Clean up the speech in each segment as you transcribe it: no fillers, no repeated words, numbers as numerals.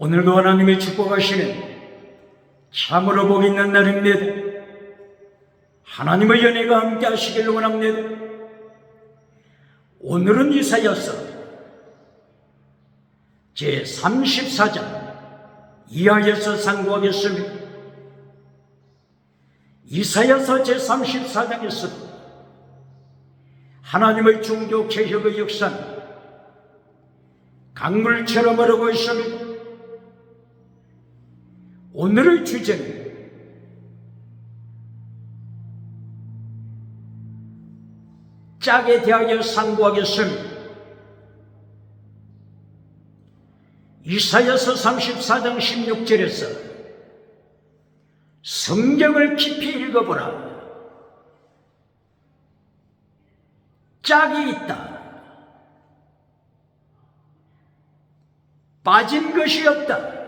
오늘도 하나님의 축복하시는 참으로 복 있는 날입니다. 하나님의 연혜가 함께 하시길 원합니다. 오늘은 이사야서 제34장 이하에서 상고하겠습니다. 이사야서 제34장에서 하나님의 종교 개혁의 역사는 강물처럼 흐르고 있습니다. 오늘의 주제는 짝에 대하여 상고하겠습니다. 이사야서 34장 16절에서 성경을 깊이 읽어보라. 짝이 있다. 빠진 것이 없다.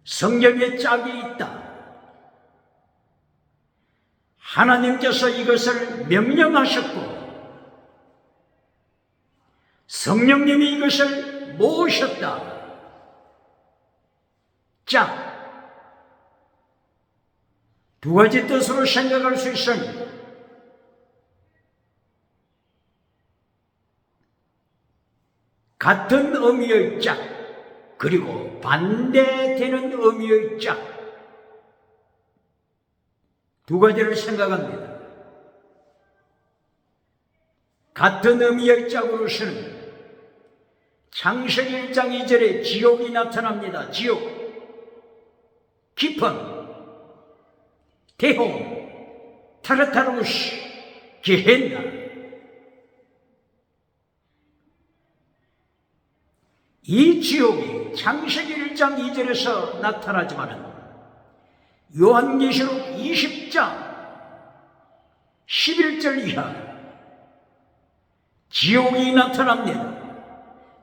성경에 짝이 있다. 하나님께서 이것을 명령하셨고 성령님이 이것을 모으셨다. 짝. 두 가지 뜻으로 생각할 수 있습니다. 같은 의미의 짝, 그리고 반대되는 의미의 짝. 두 가지를 생각합니다. 같은 의미의 짝으로서는 창세기 1장 2절에 지옥이 나타납니다. 지옥, 깊은, 대홍, 타르타루스, 게헨나. 이 지옥이 창세기 1장 2절에서 나타나지만 요한계시록 20장 11절 이하 지옥이 나타납니다.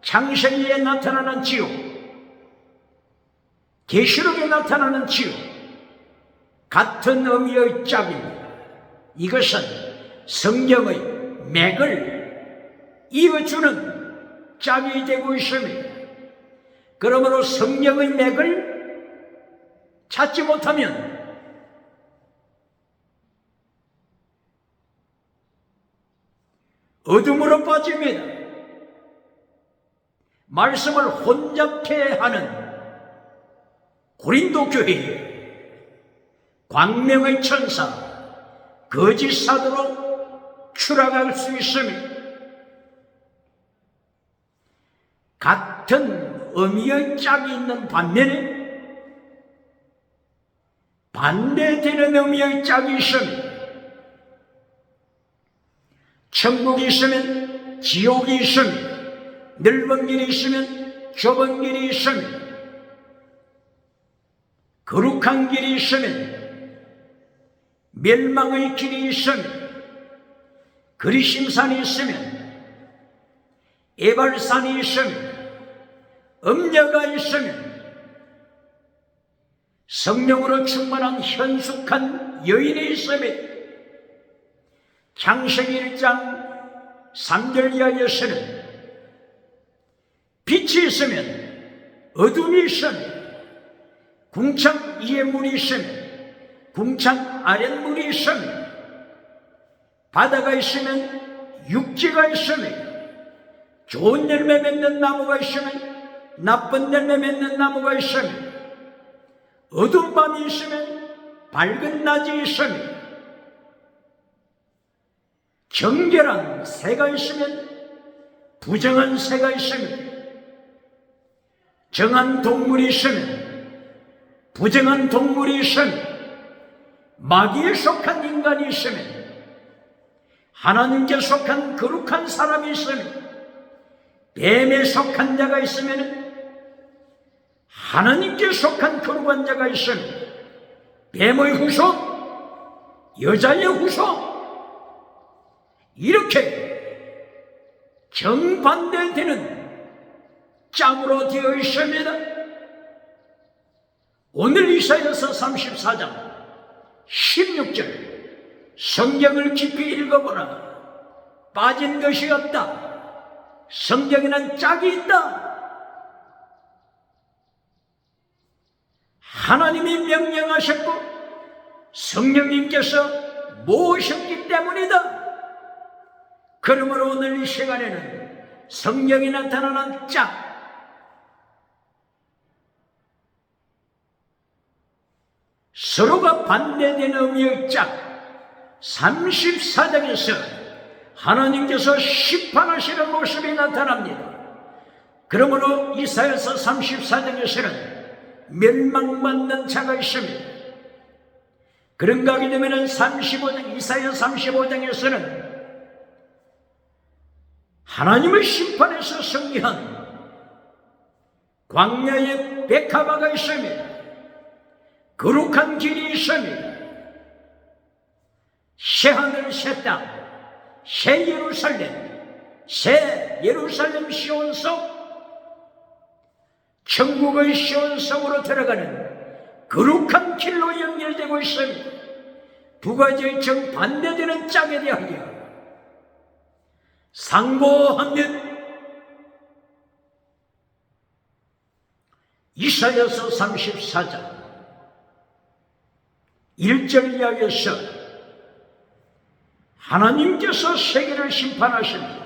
창세기에 나타나는 지옥, 계시록에 나타나는 지옥, 같은 의미의 짝입니다. 이것은 성경의 맥을 이어주는 짝이 되고 있습니다. 그러므로 성경의 맥을 찾지 못하면 어둠으로 빠집니다. 말씀을 혼잡케 하는 고린도 교회에 광명의 천사, 거짓 사도로 추락할 수 있습니다. 같은 의미의 짝이 있는 반면에 반대되는 의미의 짝이 있습니다. 천국이 있으면 지옥이 있습니다. 넓은 길이 있으면 좁은 길이 있습니다. 거룩한 길이 있으면 멸망의 길이 있습니다. 그리심산이 있으면 에발산이 있으면 음녀가 있으면 성령으로 충만한 현숙한 여인이 있으면 창세기 1장 3절 이하에서는 빛이 있으면 어둠이 있으면 궁창 위에 물이 있으면 궁창 아랫물이 있으면 바다가 있으면 육지가 있으면 좋은 열매 맺는 나무가 있으면 나쁜 열매 맺는 나무가 있으면 어두운 밤이 있으면 밝은 낮이 있으면 정결한 새가 있으면 부정한 새가 있으면 정한 동물이 있으면 부정한 동물이 있으면 마귀에 속한 인간이 있으면 하나님께 속한 거룩한 사람이 있으면 뱀에 속한 자가 있으면 하나님께 속한 거룩한 자가 있으면 뱀의 후손, 여자의 후손, 이렇게 정반대되는 짝으로 되어 있습니다. 오늘 이사야서 34장 16절 성경을 깊이 읽어보라. 빠진 것이 없다. 성경에는 짝이 있다. 하나님이 명령하셨고 성령님께서 모으셨기 때문이다. 그러므로 오늘 이 시간에는 성령이 나타나는 짝, 서로가 반대되는 의미의 짝 34장에서 하나님께서 심판하시는 모습이 나타납니다. 그러므로 이사야서 34장에서는 멸망받는 자가 있습니다. 그런가 하게 되면 이사야 35장에서는 하나님의 심판에서 승리한 광야의 백합화가 있습니다. 거룩한 길이 있습니다. 새하늘 새 땅, 새 예루살렘 시온성, 천국의 시온성으로 들어가는 거룩한 길로 연결되고 있습니다. 두 가지의 정반대되는 짝에 대하여 상고하면 이사야서 34장 1절 이하에서 하나님께서 세계를 심판하십니다.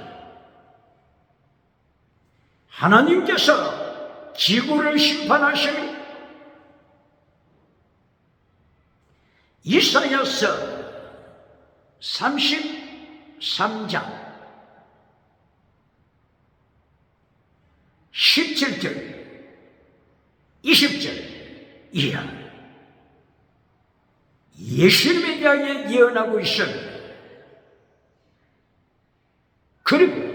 하나님께서 지구를 심판하십니다. 이사야서 33장 17절 20절 이하 예수님에 대하여 예언하고 있습니다. 그리고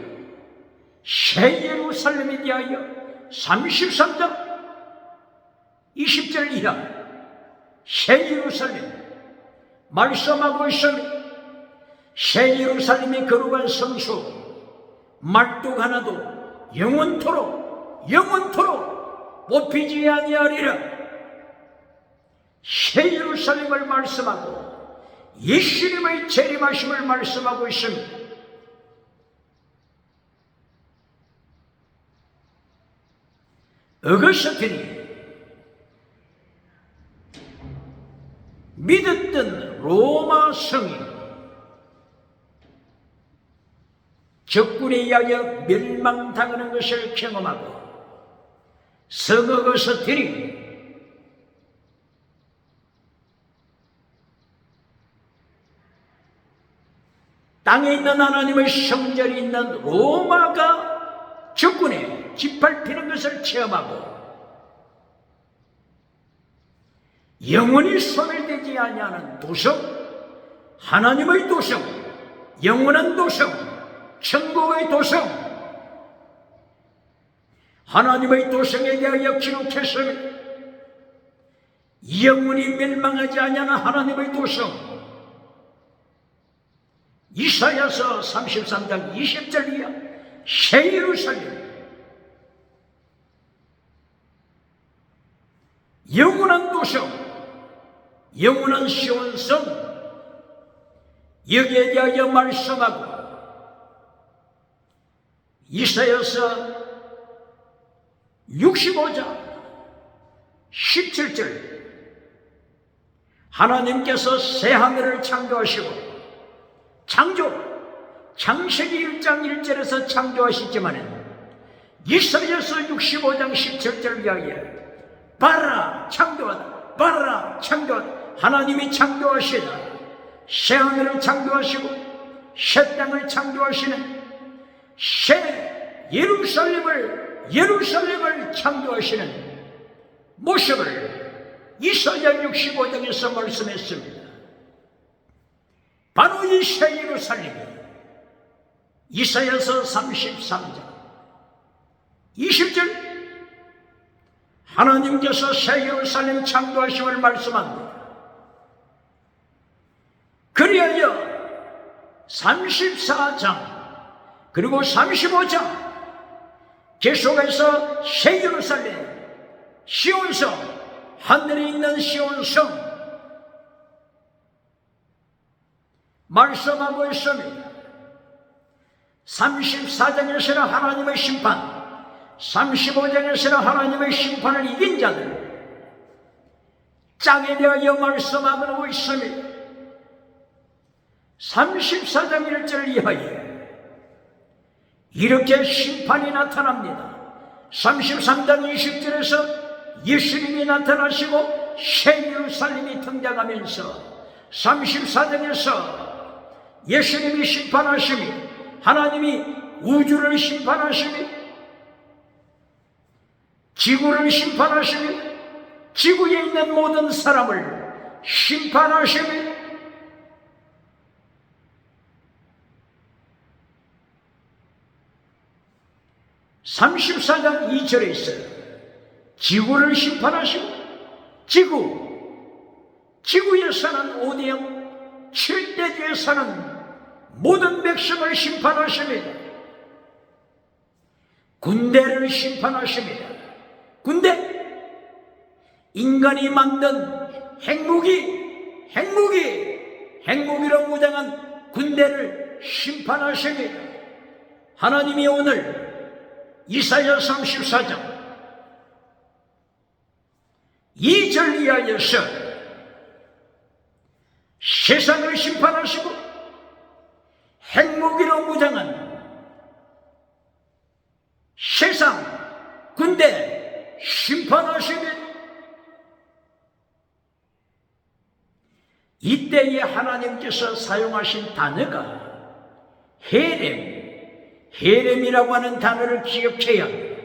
새 예루살렘에 대하여 33장 20절 이하 새 예루살렘 말씀하고 있습니다. 새 예루살렘의 거룩한 성수 말뚝 하나도 영원토록 뽑히지 아니하리라. 새 예루살렘을 말씀하고 예수님의 재림하심을 말씀하고 있습니다. 어거스틴이 믿었던 로마 성이 적군에 의하여 멸망당하는 것을 경험하고 성 어거스틴이 땅에 있는 하나님의 성전이 있는 로마가 적군에 짓밟히는 것을 체험하고 영원히 소멸되지 아니하는 도성, 하나님의 도성, 영원한 도성, 천국의 도성, 하나님의 도성에 대하여 기록했으니 영원히 멸망하지 아니하는 하나님의 도성, 이사야서 33장 20절 이하 새 예루살렘, 영원한 도성, 영원한 시온성, 여기에 대하여 말씀하고 이사야서 65장 17절 하나님께서 새하늘을 창조하시고 창세기 1장 1절에서 창조하시지만 이사야서 65장 17절 이하에 봐라 창조하다, 봐라 창조하다, 하나님이 창조하시다. 새하늘을 창조하시고 새 땅을 창조하시는 새 예루살렘을 창조하시는 모습을 이사야 65장에서 말씀했습니다. 바로 이 새 예루살렘이 이사야서 33장 20절 하나님께서 새 예루살렘 창조하심을 말씀합니다. 그리하여 34장 그리고 35장 계속해서 새 예루살렘, 시온성, 하늘에 있는 시온성 말씀하고 있습니다. 34장에서는 하나님의 심판, 35장에서는 하나님의 심판을 이긴 자들, 짱에 대하여 말씀하고 있으며 34장 1절 이하에 이렇게 심판이 나타납니다. 33장 20절에서 예수님이 나타나시고 새 예루살렘이 등장하면서 34장에서 예수님이 심판하시며 하나님이 우주를 심판하시며 지구를 심판하시며 지구에 있는 모든 사람을 심판하시며 (34장 2절에) 있어요. 지구를 심판하시고 지구에 사는 5대형 7대주에 사는 모든 백성을 심판하십니다. 군대를 심판하십니다. 군대, 인간이 만든 핵무기로 무장한 군대를 심판하십니다. 하나님이 오늘 이사야 34장 2절 이하에서 세상을 심판하시고 핵무기로 무장한 세상 군대 심판하시며 이때에 하나님께서 사용하신 단어가 헤렘이라고 하는 단어를 기억해야 합니다.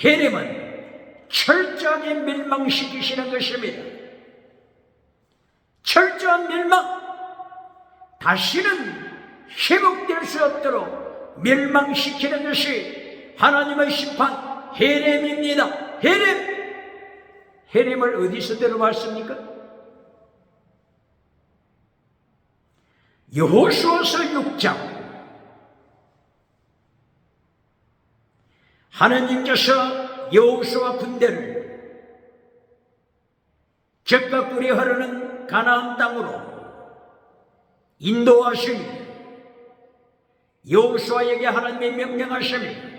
헤렘은 철저하게 멸망시키시는 것입니다. 철저한 멸망, 다시는 회복될 수 없도록 멸망시키는 것이 하나님의 심판 헤렘입니다. 헤렘을 어디서 들어봤습니까? 여호수아서 6장 하나님께서 여호수아 군대를 젖과 꿀이 흐르는 가나안 땅으로 인도하시니 여호수아에게 하나님이 명령하시니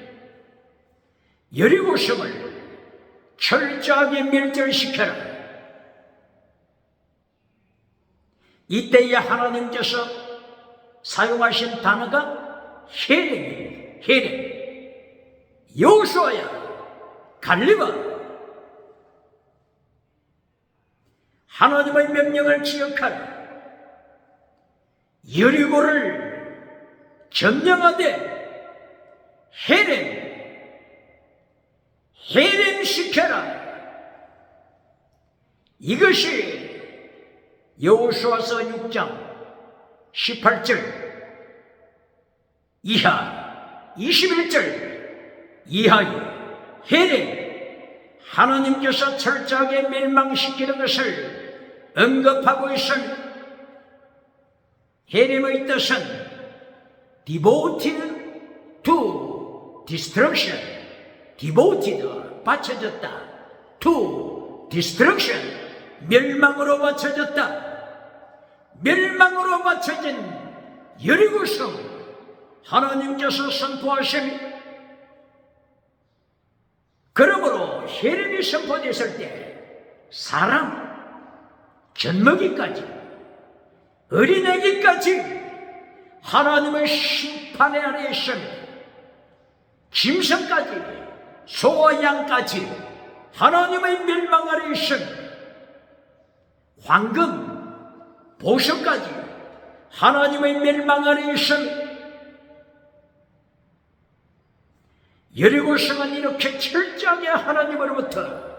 여리고성을 철저하게 멸절시켜라. 이때에 하나님께서 사용하신 단어가 헤렘입니다. 헤렘. 여호수아야, 갈리바, 하나님의 명령을 기억하라. 여리고를 점령하되 헤렘시켜라. 이것이 여호수아서 6장 18절 이하 21절 이하에 헤렘, 하나님께서 철저하게 멸망시키는 것을 언급하고 있습니다. 헤렘의 뜻은 devoted to destruction, devoted, 바쳐졌다, to destruction, 멸망으로 바쳐졌다. 멸망으로 바쳐진 여리고성 하나님께서 선포하십니다. 그러므로 헤렘이 선포됐을 때 사람, 젖먹이까지, 어린애기까지 하나님의 심판의 아래에 있습니다. 짐승까지, 소와 양까지 하나님의 멸망 아래에 있습니다. 황금, 보석까지 하나님의 멸망 아래에 있습니다. 여리고성은 이렇게 철저하게 하나님으로부터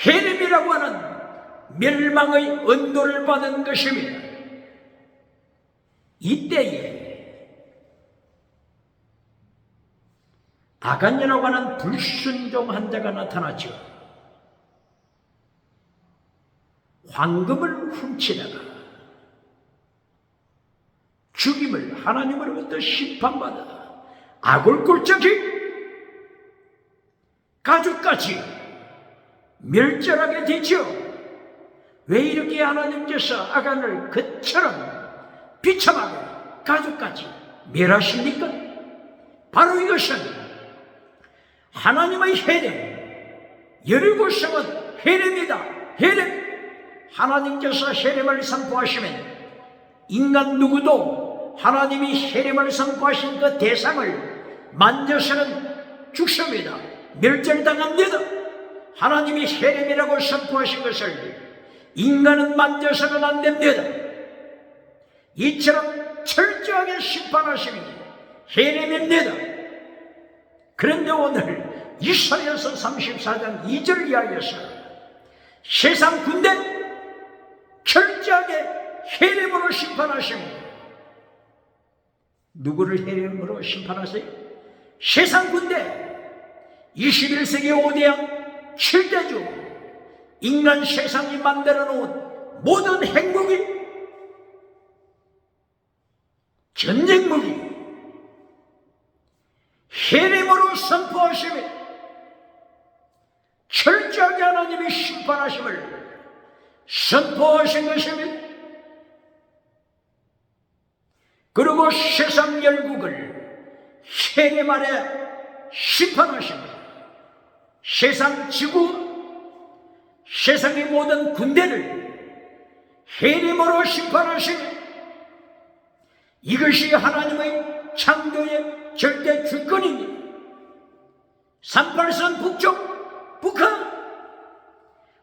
헤렘이라고 하는 멸망의 언도를 받은 것입니다. 이때에 아간이라고 하는 불순종한 자가 나타나죠. 황금을 훔치다가 죽임을 하나님으로부터 심판받아 아골골짜기 가족까지 멸절하게 되죠. 왜 이렇게 하나님께서 아간을 그처럼 비참하게 가족까지 멸하십니까? 바로 이것은 하나님의 헤렘, 여리고 성은 헤렘이다. 헤렘. 하나님께서 헤렘을 선포하시면 인간 누구도 하나님이 헤렘을 선포하신 그 대상을 만져서는 죽습니다. 멸절당합니다. 하나님이 헤렘이라고 선포하신 것을 인간은 만져서는 안 됩니다. 이처럼 철저하게 심판하심이 헤렘입니다. 그런데 오늘 이사야서 34장 2절 이하에서 세상 군대 철저하게 헤렘으로 심판하십니다. 누구를 헤렘으로 심판하세요? 세상 군대 21세기 5대양 7대주 인간 세상이 만들어 놓은 모든 핵무기, 전쟁 무기 헤렘으로 선포하시며 철저하게 하나님이 심판하심을 선포하신 것입니다. 그리고 세상 열국을 헤렘 아래 심판하십니다. 세상 지구, 세상의 모든 군대를 헤렘으로 심판하시며 이것이 하나님의 창조의 절대 주권입니다. 38선 북쪽, 북한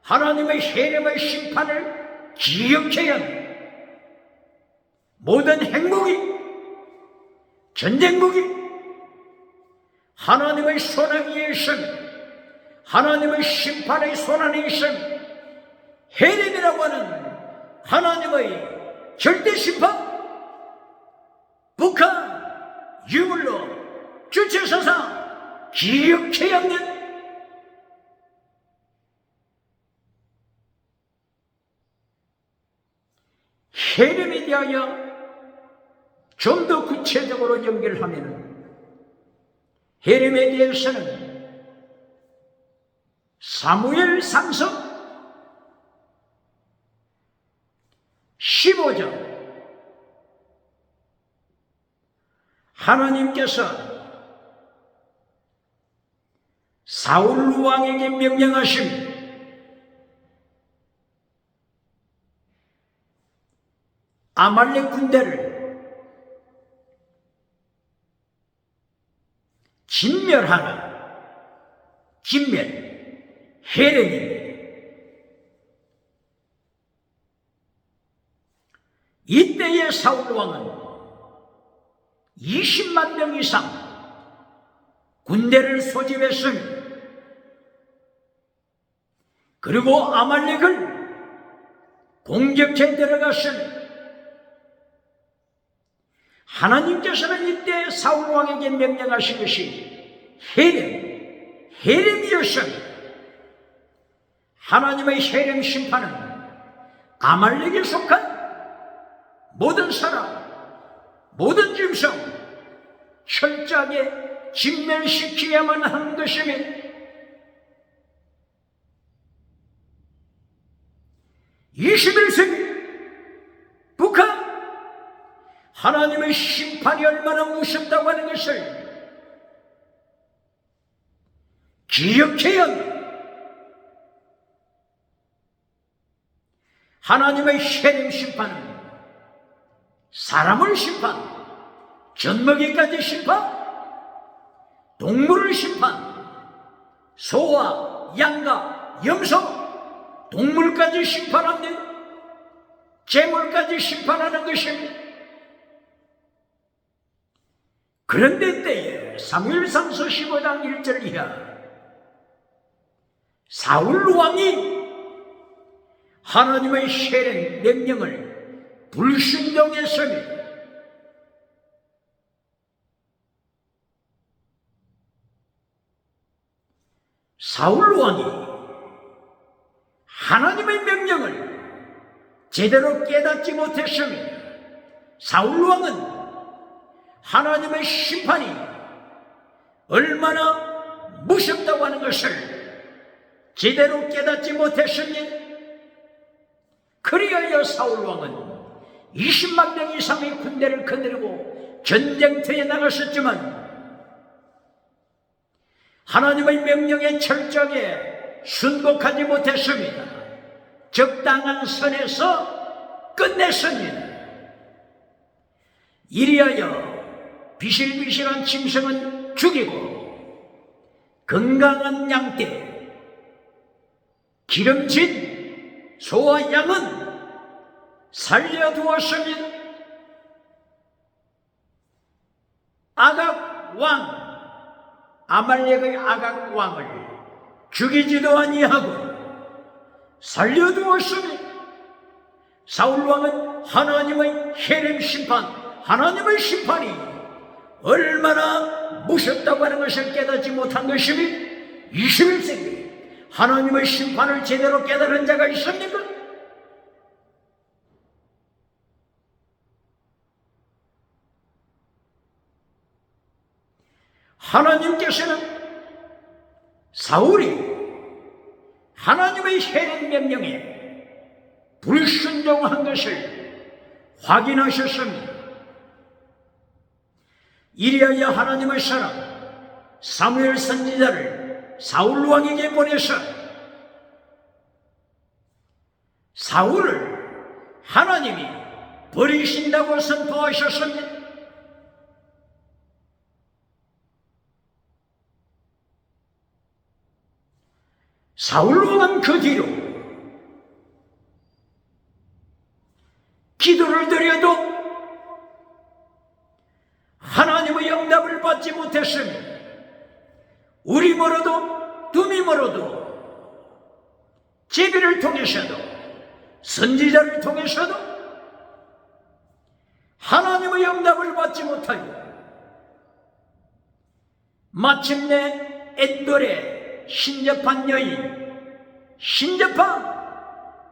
하나님의 헤렘의 심판을 기억해야 합니다. 모든 핵무기, 전쟁무기 하나님의 손아귀에 있습니다. 하나님의 심판의 손안에 있습니다. 헤렘이라고 하는 하나님의 절대 심판, 북한 유물로 주체사상 기억해야 합니다. 헤렘에 대하여 좀 더 구체적으로 연결하면 헤렘에 대해서는 사무엘상서 15장 하나님께서 사울 왕에게 명령하십니다. 아말렉 군대를 진멸하라. 진멸, 헤렘입니다. 이때의 사울 왕은 20만 명 이상 군대를 소집했습니다. 그리고 아말렉을 공격해 들어갔습니다. 하나님께서는 이때 사울 왕에게 명령하신 것이 헤렘이었습니다. 하나님의 헤렘 심판은 아말렉에 속한 모든 사람, 모든 짐승 철저하게 진멸시켜야만 하는 것입니다. 21세기 북한 하나님의 심판이 얼마나 무섭다고 하는 것을 기억해야 합니다. 하나님의 헤렘 심판은 사람을 심판, 젖먹이까지 심판, 동물을 심판, 소와 양과 염소, 동물까지 심판합니다. 재물까지 심판하는 것입니다. 그런데 때에 사무엘상서 15장 1절 이하 사울 왕이 하나님의 헤렘 명령을 불순종했습니다. 사울 왕이 하나님의 명령을 제대로 깨닫지 못했습니다. 사울 왕은 하나님의 심판이 얼마나 무섭다고 하는 것을 제대로 깨닫지 못했습니다. 그리하여 사울 왕은 20만 명 이상의 군대를 거느리고 전쟁터에 나갔었지만 하나님의 명령에 철저하게 순복하지 못했습니다. 적당한 선에서 끝냈습니다. 이리하여 비실비실한 짐승은 죽이고 건강한 양떼, 기름진 소와 양은 살려두었습니다. 아각 왕, 아말렉의 아각 왕을 죽이지도 아니하고 살려두었습니다. 사울 왕은 하나님의 헤렘 심판, 하나님의 심판이 얼마나 무섭다고 하는 것을 깨닫지 못한 것이니 21세기 하나님의 심판을 제대로 깨달은 자가 있습니까? 하나님께서는 사울이 하나님의 헤렘 명령에 불순종한 것을 확인하셨습니다. 이리하여 하나님의 사람 사무엘 선지자를 사울 왕에게 보내서 사울을 하나님이 버리신다고 선포하셨습니다. 사울 왕은 그 뒤로 기도를 드려도 하나님의 응답을 받지 못했습니다. 우리 멀어도 둠이 멀어도 제비를 통해서도 선지자를 통해서도 하나님의 응답을 받지 못하여 마침내 엔돌의 신접한 여인 신접한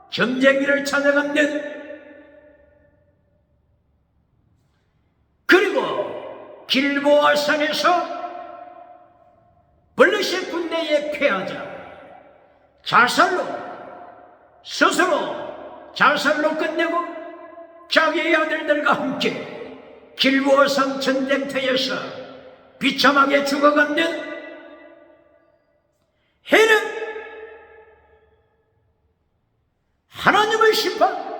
점쟁이를 찾아갑니다. 그리고 길보아 산에서 블레셋 군대에 패하자 자살로 스스로 자살로 끝내고 자기의 아들들과 함께 길보아 산 전쟁터에서 비참하게 죽어간는 해는 하나님의 심판,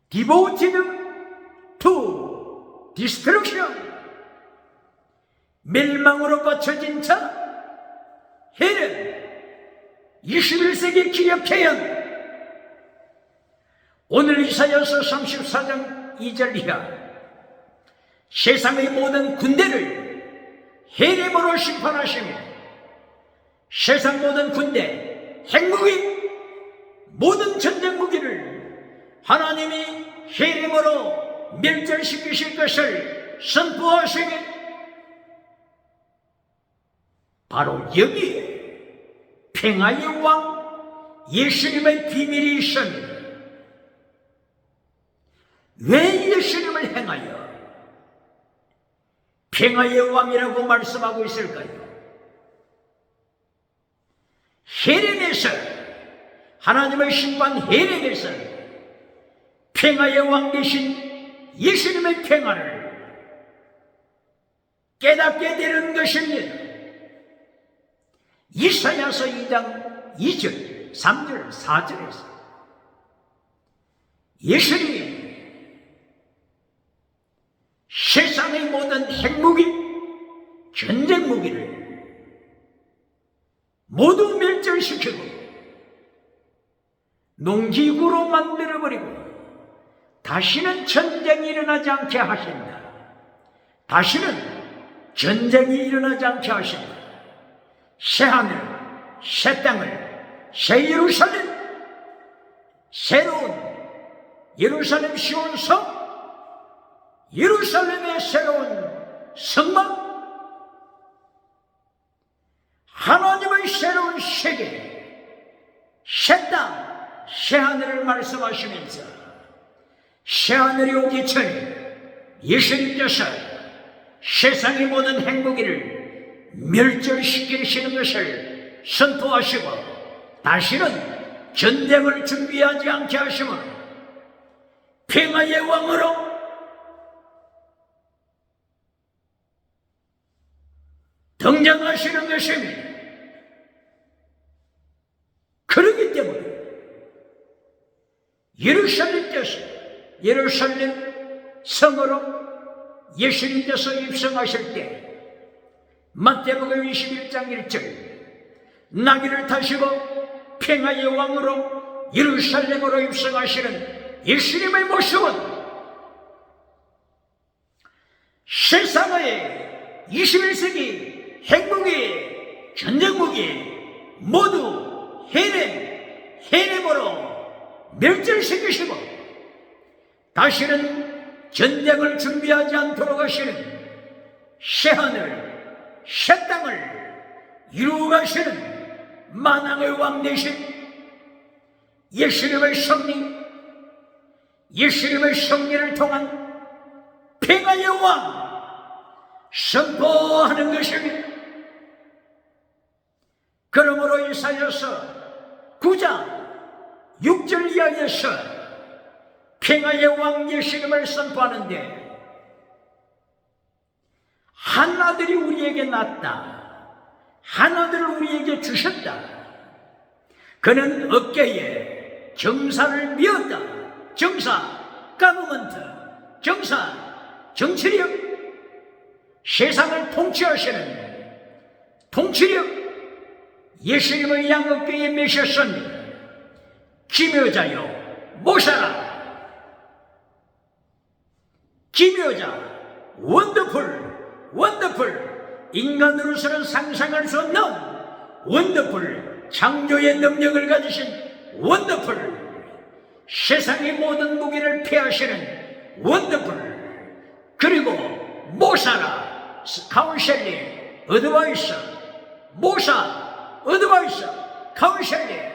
devoted to destruction, 멸망으로 바쳐진 자, 해는 21세기 기력해야 오늘 이사야서 34장 2절 이하 세상의 모든 군대를 헤렘으로 심판하시며 세상 모든 군대, 핵무기, 모든 전쟁 무기를 하나님이 헤렘으로 멸절시키실 것을 선포하시며 바로 여기에 평화의 왕 예수님의 비밀이 있습니다. 왜 예수님을 행하여 평화의 왕이라고 말씀하고 있을까요? 헤렘에서 하나님의 심판 헤렘에서 평화의 왕 되신 예수님의 평화를 깨닫게 되는 것입니다. 이사야서 2장 2절, 3절, 4절에서 예수님이 세상의 모든 핵무기, 전쟁 무기를 모두 멸절시키고 농기구로 만들어버리고 다시는 전쟁이 일어나지 않게 하신다. 다시는 전쟁이 일어나지 않게 하신다. 새하늘, 새 땅을, 새 예루살렘, 새로운 예루살렘 시온 성, 예루살렘의 새로운 성막, 하나님의 새로운 세계, 새 땅, 새 하늘을 말씀하시면서 새 하늘이 오기 전에 예수님께서 세상의 모든 핵무기를 멸절시키시는 것을 선포하시고 다시는 전쟁을 준비하지 않게 하시며 평화의 왕으로 등장하시고 하시는 것입니다. 그렇기 때문에 예루살렘 성으로 예수님께서 입성하실 때 마태복음 21장 1절 나귀를 타시고 평화의 왕으로 예루살렘으로 입성하시는 예수님의 모습은 세상의 21세기 핵무기, 전쟁무기 모두 해nem으로 멸절시키시고 다시는 전쟁을 준비하지 않도록 하시는 새하늘, 새 땅을 이루어가시는 만왕의 왕 되신 예수님의 승리를 통한 평화의 왕 선포하는 것입니다. 그러므로 이사야서 9장 6절 이하에서 평화의 왕 예수님을 선포하는데 한 아들이 우리에게 낳았다. 한 아들을 우리에게 주셨다. 그는 어깨에 정사를 미었다. 정사, 가버먼트, 정사, 정치력, 세상을 통치하시는 통치력, 예수님의 양어깨에 매셨습니다. 기묘자요, 모사라, 기묘자, 원더풀, 인간으로서는 상상할 수 없는 원더풀, 창조의 능력을 가지신 원더풀, 세상의 모든 무기를 패하시는 원더풀, 그리고 모사라, 카운셀링, 어드바이서, 모사, 어드바이서, 카운셀링,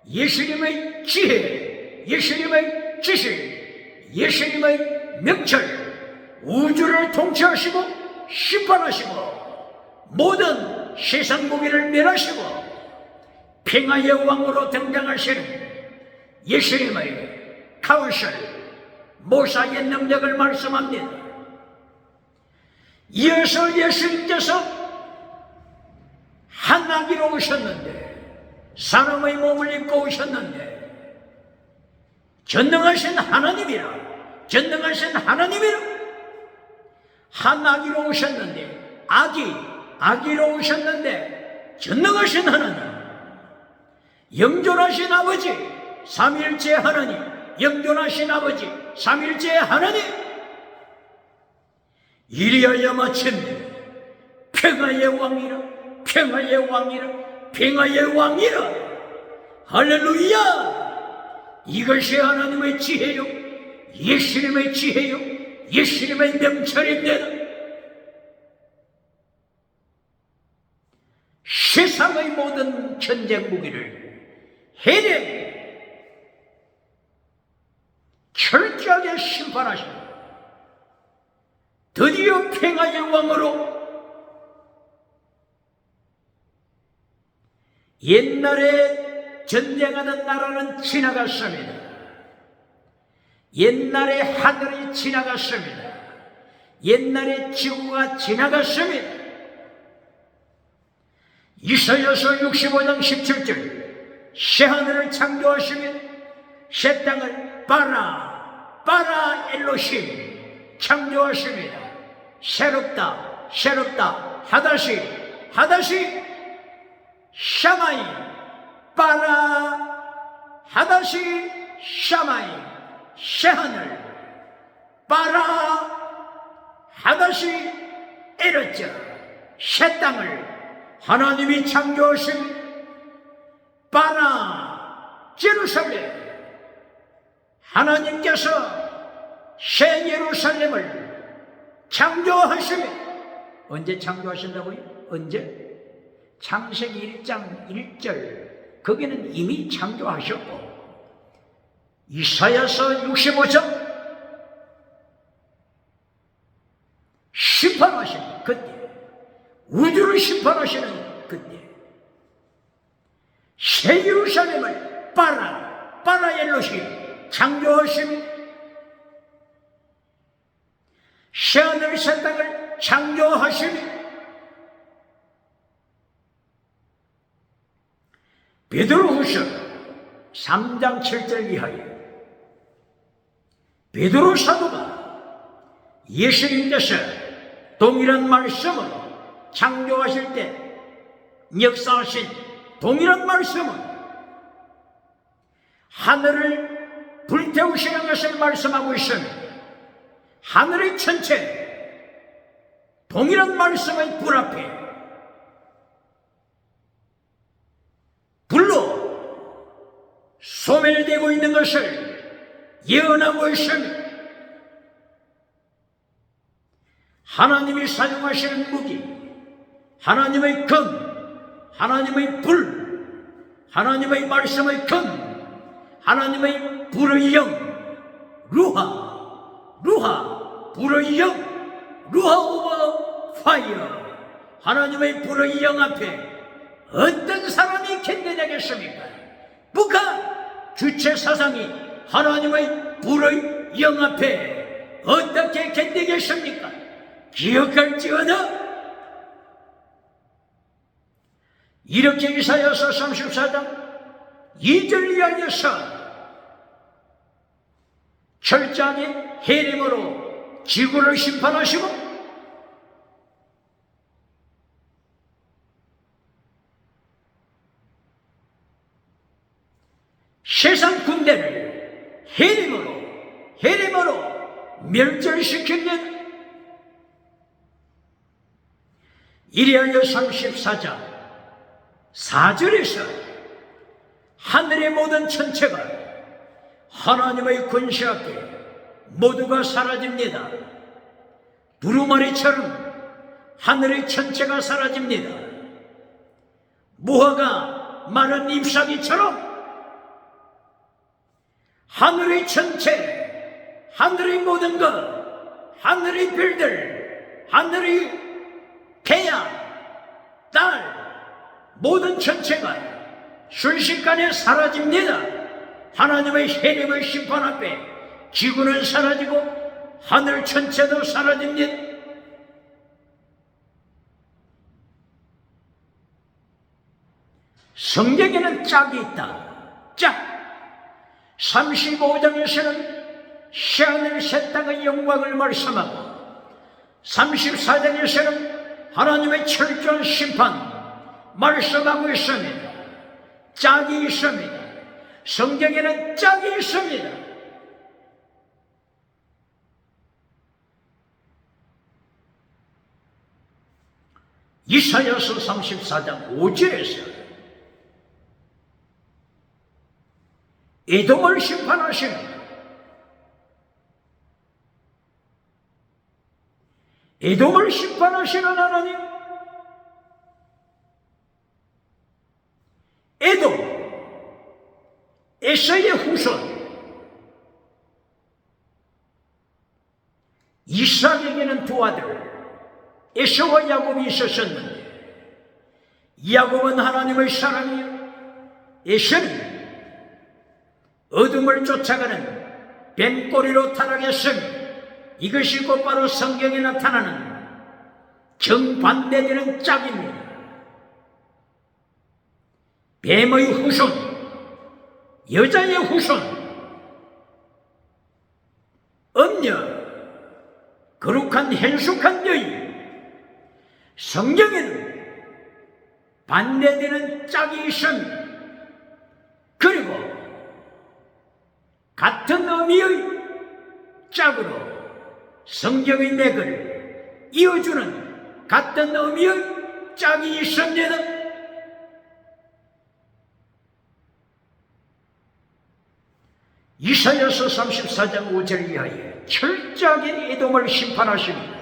예수님의 지혜, 예수님의 지식, 예수님의 명철, 우주를 통치하시고 심판하시고 모든 세상 무기를 멸하시고 평화의 왕으로 등장하시는 예수님의 카운셀, 모사의 능력을 말씀합니다. 이어서 예수님께서 한 아기로 오셨는데, 사람의 몸을 입고 오셨는데, 전능하신 하나님이라 한 아기로 오셨는데, 아기로 오셨는데 전능하신 하나님, 영존하신 아버지, 삼일째 하나님, 영존하신 아버지, 삼일째 하나님, 이리하여 마침내 평화의 왕이라 할렐루야. 이것이 하나님의 지혜요, 예수님의 지혜요, 예수님의 명철입니다. 세상의 모든 전쟁 무기를 해냄 철저하게 심판하십니다. 드디어 평화의 왕으로 옛날에 전쟁하던 나라는 지나갔습니다. 옛날에 하늘이 지나갔습니다. 옛날에 지구가 지나갔습니다. 이사야서 65장 17절 새하늘을 창조하시며 새 땅을 바라 엘로힘 창조하십니다. 새롭다 하다시 샤마임 바라 하다시 샤마임 새하늘 바라 하다시 에르자 새 땅을 하나님이 창조하신 바라 제루살렘, 하나님께서 새 예루살렘을 창조하시며, 언제 창조하신다고요? 언제? 창세기 1장 1절 거기는 이미 창조하셨고, 이사야서 65장 심판하시는 그때, 우주를 심판하시는 그때 새 예루살렘을 바라 엘로힘 창조하시며 새하늘 새 땅을 창조하시며 베드로후서 3장 7절 이하에 베드로 사도가 예수님께서 동일한 말씀을 창조하실 때 역사하신 동일한 말씀은 하늘을 불태우시는 것을 말씀하고 있습니다. 하늘의 전체 동일한 말씀의 불 앞에 불로 소멸되고 있는 것을 예언하고 있습니다. 하나님이 사용하시는 무기, 하나님의 금, 하나님의 불, 하나님의 말씀의 금, 하나님의 불의 영, 루하, 불의 영, 루하 오버 파이어. 하나님의 불의 영 앞에 어떤 사람이 견뎌내겠습니까? 북한 주체 사상이 하나님의 불의 영 앞에 어떻게 견디겠습니까? 기억할지어다. 이렇게 이사야서 34장 2절 이하에서 철저하게 해림으로 지구를 심판하시고 세상 군대를 해림으로 멸절시킵니다. 이리하여 34장 4절에서 하늘의 모든 천체가 하나님의 권세 앞에 모두가 사라집니다. 두루마리처럼 하늘의 천체가 사라집니다. 무화과 마른 잎사귀처럼 하늘의 천체, 하늘의 모든 것, 하늘의 별들, 하늘의 태양, 달, 모든 천체가 순식간에 사라집니다. 하나님의 세력의 심판 앞에 지구는 사라지고 하늘 천체도 사라집니다. 성경에는 짝이 있다. 짝. 35장에서는 새하늘 새 땅의 영광을 말씀하고 34장에서는 하나님의 철저한 심판 말씀하고 있습니다. 짝이 있습니다. 성경에는 짝이 있습니다. 이사야서 34장 5절에서 에돔을 심판하십니다. 에돔을 심판하시는 하나님, 에돔, 에서의 후손, 이삭에게는 두 아들, 에서와 야곱이 있었었는데, 야곱은 하나님의 사람이요, 에서는 어둠을 쫓아가는 뱀꼬리로 타락했습니다. 이것이 곧바로 성경에 나타나는 정반대되는 짝입니다. 뱀의 후손, 여자의 후손, 음녀, 거룩한 hen숙한 여인. 성경에는 반대되는 짝이 있습니다. 그리고 같은 의미의 짝으로 성경의 맥을 이어주는 같은 의미의 짝이 있습니다. 이사야서 34장 5절 이하에 철저하게 에돔을 심판하십니다.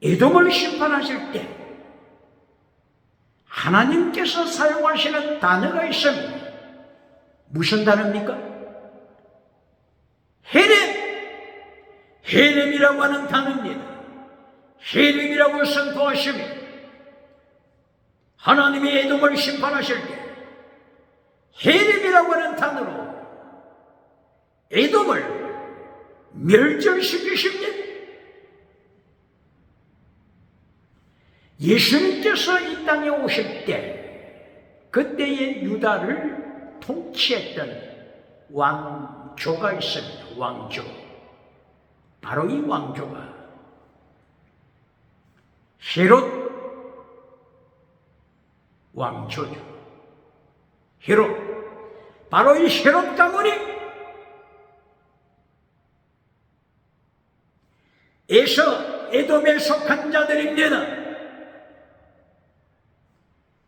에돔을 심판하실 때 하나님께서 사용하시는 단어가 있습니다. 무슨 단어입니까? 헤렘이라고 하는 단어입니다. 헤렘이라고 선포하십니다. 하나님이 에돔을 심판하실 때 헤렘이라고 하는 단어로 에돔을 멸절시키십니다. 예수님께서 이 땅에 오실 때 그때의 유다를 통치했던 왕조가 있습니다. 왕조. 바로 이 왕조가 헤롯 왕조죠. 헤롯. 바로 이 헤롯 가문이 에돔에 속한 자들입니다.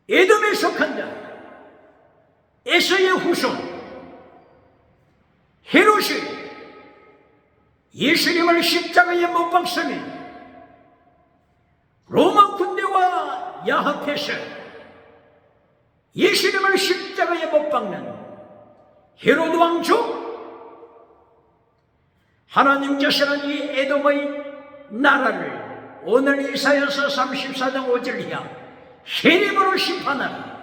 에돔에 속한 자, 에서의 후손 헤롯이 예수님을 십자가에 못 박으니 로마 군대와 야합해서 예수님을 십자가에 못 박는 헤롯 왕조. 하나님께서는 이 에돔의 나라를 오늘 이사야서 34장 5절 이하 해림으로 심판하라.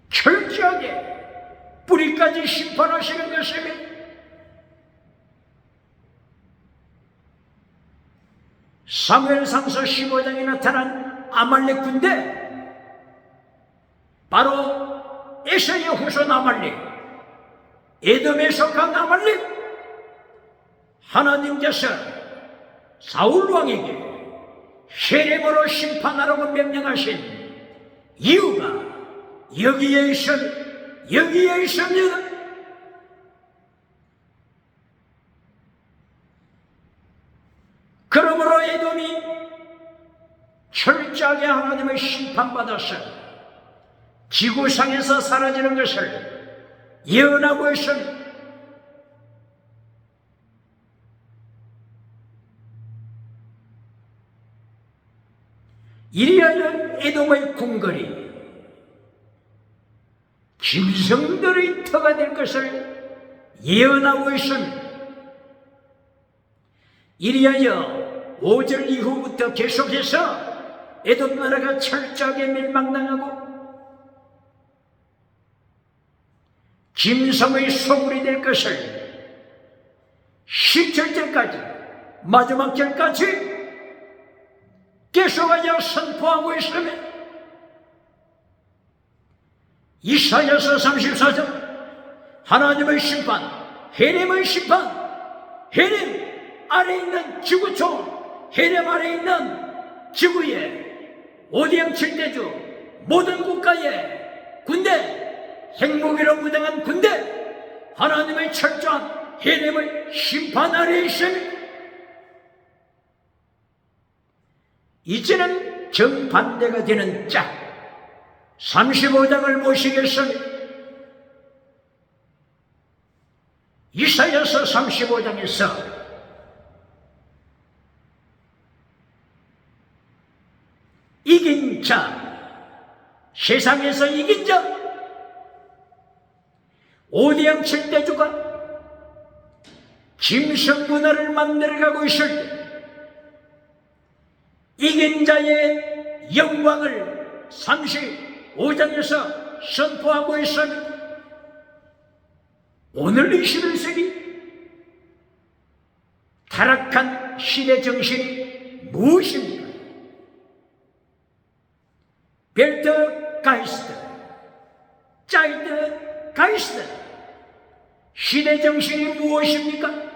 철저하게 뿌리까지 심판하시는 것입니다. 사무엘상서 15장에 나타난 아말렉 군대, 바로 에서의 후손 아말렉, 에돔에 속한 아말렉. 하나님께서 사울 왕에게 헤렘으로 심판하라고 명령하신 이유가 여기에 있습니다. 그러므로 에돔이 철저하게 하나님의 심판받아서 지구상에서 사라지는 것을 예언하고 있습니다. 이리하여 에돔의 궁궐이 짐승들의 터가 될 것을 예언하고 있습니다. 이리하여 5절 이후부터 계속해서 에돔 나라가 철저하게 멸망당하고 짐승의 소굴이 될 것을 17절까지 마지막 절까지 계속하여 선포하고 있으며 이사야서 34장 하나님의 심판, 헤렘의 심판, 헤렘 아래 있는 지구촌, 헤렘 아래 있는 지구의 오대양 칠대주 모든 국가의 군대, 핵무기로 무장한 군대, 하나님의 철저한 헤렘의 심판 아래에 있으며 이제는 정반대가 되는 짝 35장을 모시겠습니다. 이사야서 35장에서 이긴 자, 세상에서 이긴 자, 오대양 칠대주가 짐승 문화를 만들어가고 있을 때 이긴 자의 영광을 35장에서 선포하고 있습니다. 오늘 21세기 타락한 시대 정신이 무엇입니까? 벨트 가이스트, 짜이드 가이스트. 시대 정신이 무엇입니까?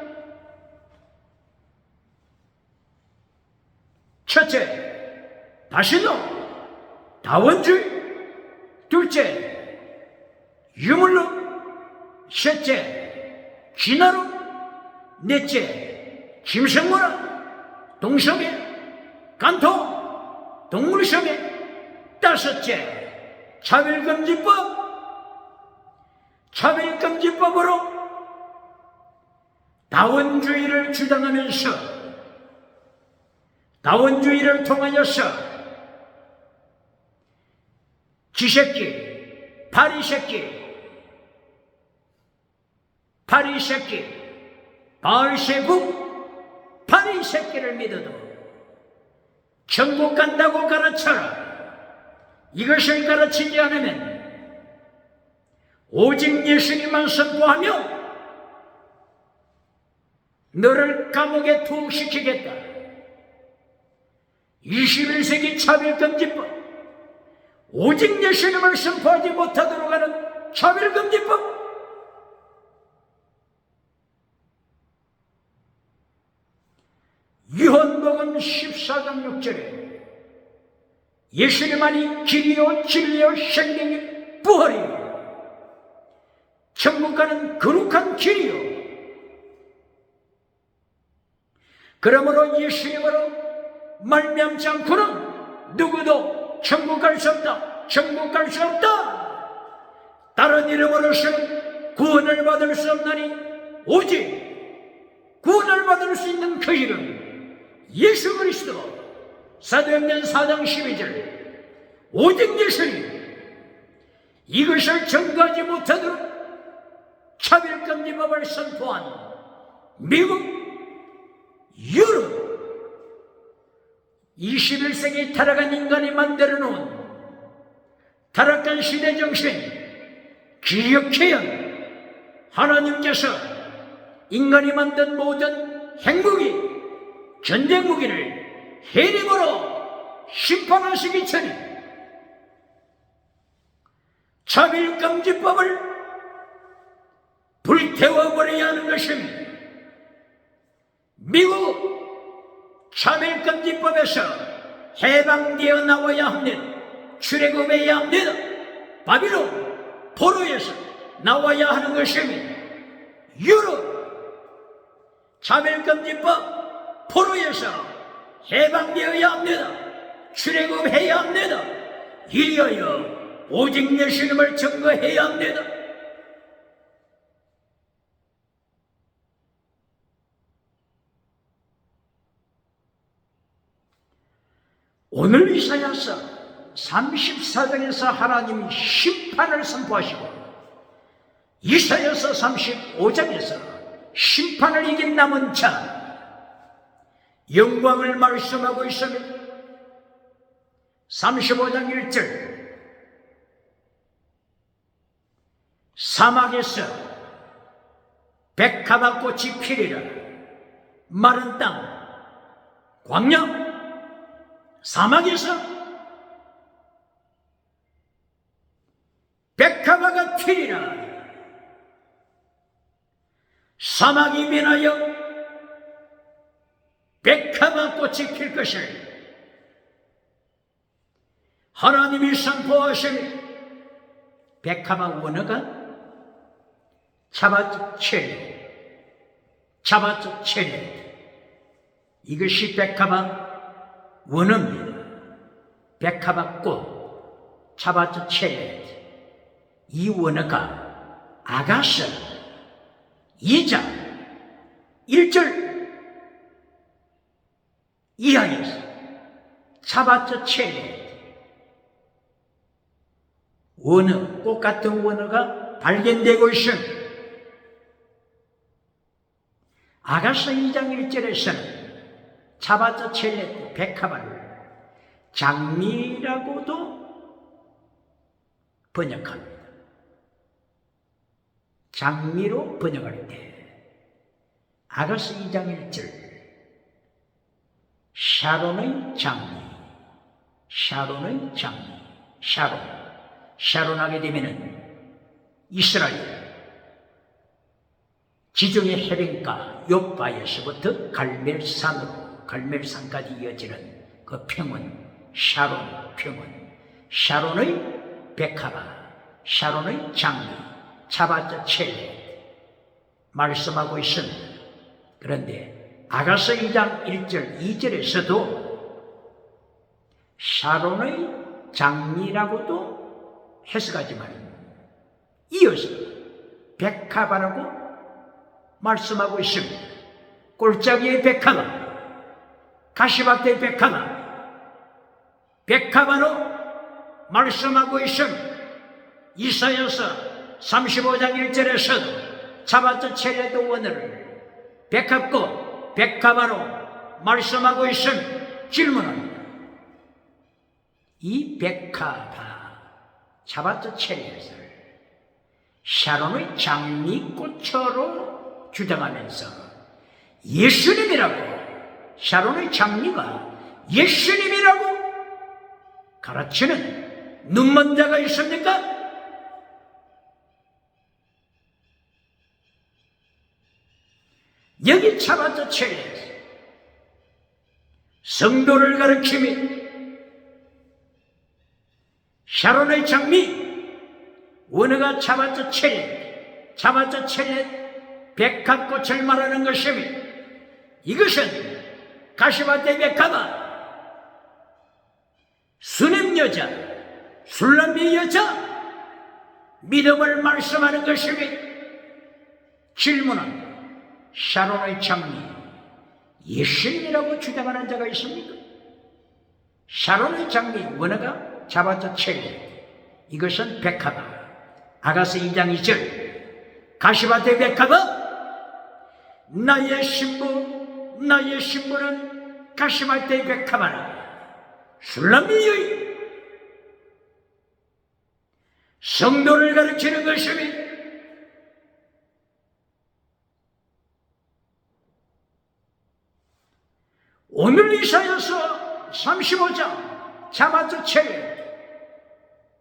첫째, 다시노, 다원주의. 둘째, 유물론. 셋째, 진화론. 넷째, 짐승문화, 동성애, 간통, 동물성애. 다섯째, 차별금지법. 차별금지법으로 다원주의를 주장하면서 다원주의를 통하여서 쥐새끼, 파리새끼, 바알세북, 파리새끼를 믿어도 천국 간다고 가르쳐라. 이것을 가르치지 않으면 오직 예수님만 선포하며 너를 감옥에 투옥시키겠다. 21세기 차별금지법, 오직 예수님을 선포하지 못하도록 하는 차별금지법, 요한복음 14장 6절에 예수님만이 길이요 진리요 생명이요 부활이요 천국 가는 거룩한 길이요. 그러므로 예수님으로 말미암지 않고는 누구도 천국 갈 수 없다. 천국 갈 수 없다. 다른 이름으로서는 구원을 받을 수 없나니 오직 구원을 받을 수 있는 그 이름 예수 그리스도. 사도행전 4장 12절 오직 예수님. 이것을 전가하지 못하도록 차별금지법을 선포한 미국, 유럽, 21세기 타락한 인간이 만들어 놓은 타락한 시대 정신 기억해야 하나님께서 인간이 만든 모든 핵무기, 전쟁 무기를 해림으로 심판하시기 전에 차별금지법을 불태워버려야 하는 것입니다. 미국 차별금지법에서 해방되어 나와야 합니다. 출애굽해야 합니다. 바빌론, 포로에서 나와야 하는 것입니다. 유럽 차별금지법 포로에서 해방되어야 합니다. 출애굽해야 합니다. 이리하여 오직 예수님을 증거해야 합니다. 오늘 이사야서 34장에서 하나님이 심판을 선포하시고 이사야서 35장에서 심판을 이긴 남은 자 영광을 말씀하고 있습니다. 35장 1절 사막에서 백합화 꽃이 피리라. 마른 땅 광야 사막에서 백합화가 피리라. 사막이 변하여 백합화 꽃이 필 것을 하나님이 선포하십니다. 백합화 원어가 차바트 체리, 차바트 체리. 이것이 백합화 원어입니다. 백합화 꽃, 차바트 체리. 이 원어가 아가서 2장 1절 이하에서 차바트 체리 원어, 꽃 같은 원어가 발견되고 있습니다. 아가서 2장 1절에서는 차바트 체리 백합화를 장미라고도 번역합니다. 장미로 번역할 때 아가서 2장 1절 샤론의 장미, 샤론의 장미, 샤론하게 되면은 이스라엘 지중해 해변가 요바에서부터 갈멜산으로 갈멜산까지 이어지는 그 평원, 샤론 평원, 샤론의 백합화, 샤론의 장미, 차바트 체리 말씀하고 있습니다. 그런데 아가서 2장 1절 2절에서도 샤론의 장미라고도 해석하지만 이어서 백합화라고 말씀하고 있습니다. 골짜기의 백합화, 가시밭의 백합화, 백합화로 말씀하고 있습니다. 이사야서 35장 1절에서도 차바트 체리도 원어를 백합꽃, 백합화로 말씀하고 있습니다. 질문합니다. 이 백합화, 차바트 체리에서 샤론의 장미꽃으로 주장하면서 예수님이라고 샤론의 장미가 예수님이라고 가르치는 눈먼 자가 있습니까? 여기 차바트 첼레 성도를 가르치며 샤론의 장미 원어가 차바트 첼레 백합꽃을 말하는 것이며 이것은 가시바테 백합아 수냄 여자 술람비 여자 믿음을 말씀하는 것이며 질문은 샤론의 장미 예수님이라고 주장하는 자가 있습니까? 샤론의 장미 원어가 자바트 첼레 이것은 백합아 아가서 2장 2절 가시바테 백합아 나의 신부는 가시바테 백합아라 술람미 여인 성도를 가르치는 것이며 오늘 이사야서 35장 자바트 첼레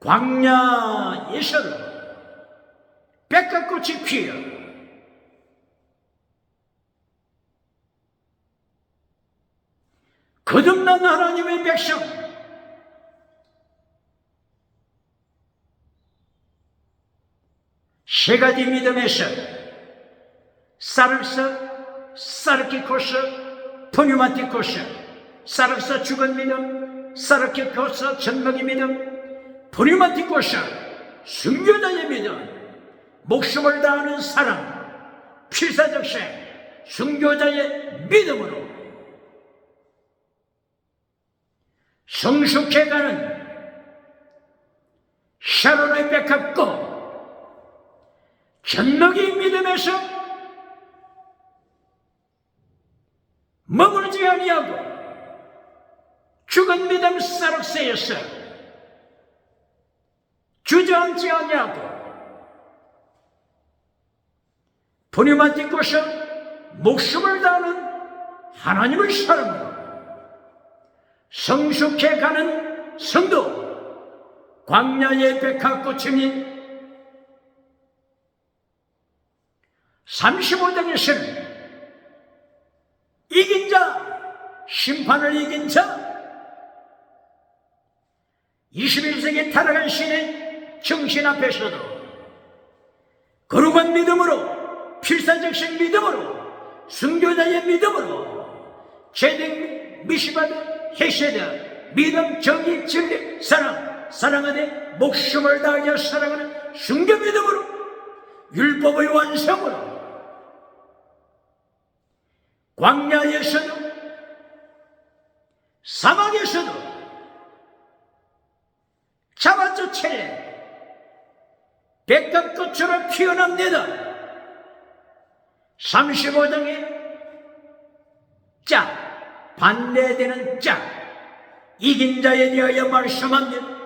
광야에서도 백합꽃이 피어 거듭난 하나님의 백성 세 가지 믿음에서 사르키코스 푸뉴마티코스 사르스 죽은 믿음 사르키코스 전먹이 믿음 푸뉴마티코스 순교자의 믿음 목숨을 다하는 사랑 필사적생 순교자의 믿음으로 성숙해가는 샤론의 백합꽃 전먹이 믿음에서 머물지 아니하고 죽은 믿음 사르스에서 주저앉지 아니하고 푸뉴마티코스 목숨을 다하는 하나님의 사랑으로 성숙해가는 성도 광야의 백합꽃이니 35장에서는 이긴 자 심판을 이긴 자 21세기 타락한 신의 정신 앞에서도 거룩한 믿음으로 필사적신 믿음으로 순교자의 믿음으로 제등 미시바드 헤세드 믿음 정의 진리 사랑하되 목숨을 다하여 사랑하는 순교 믿음으로 율법의 완성으로 광야에서도 사막에서도 자바트 첼레 백합꽃으로 피어납니다. 35장에 짝 반대되는 짝 이긴 자에 대하여 말씀합니다.